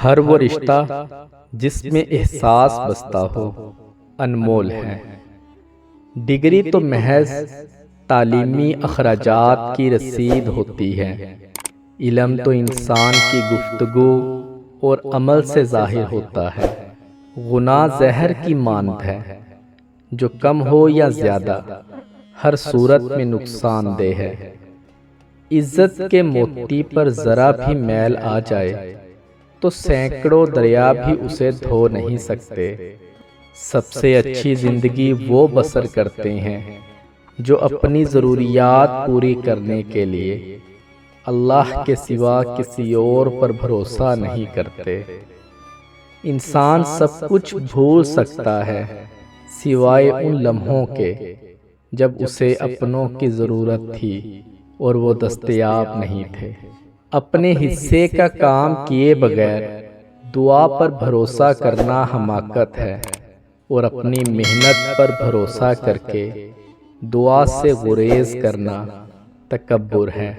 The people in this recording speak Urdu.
ہر وہ رشتہ جس میں احساس بستا ہو انمول ہے۔ ڈگری تو محض تعلیمی اخراجات کی رسید ہوتی ہے، علم تو انسان کی گفتگو اور عمل سے ظاہر ہوتا ہے۔ گناہ زہر کی مانند ہے، جو کم ہو یا زیادہ ہر صورت میں نقصان دہ ہے۔ عزت کے موتی پر ذرا بھی میل آ جائے تو سینکڑوں دریا بھی اسے دھو نہیں سکتے۔ سب سے اچھی زندگی وہ بسر کرتے ہیں جو اپنی ضروریات پوری کرنے کے لیے اللہ کے سوا کسی اور پر بھروسہ نہیں کرتے۔ انسان سب کچھ بھول سکتا ہے سوائے ان لمحوں کے جب اسے اپنوں کی ضرورت تھی اور وہ دستیاب نہیں تھے۔ اپنے حصے کا کام کیے بغیر دعا پر بھروسہ کرنا حماقت ہے، اور اپنی محنت پر بھروسہ کر کے دعا سے گریز کرنا تکبر ہے۔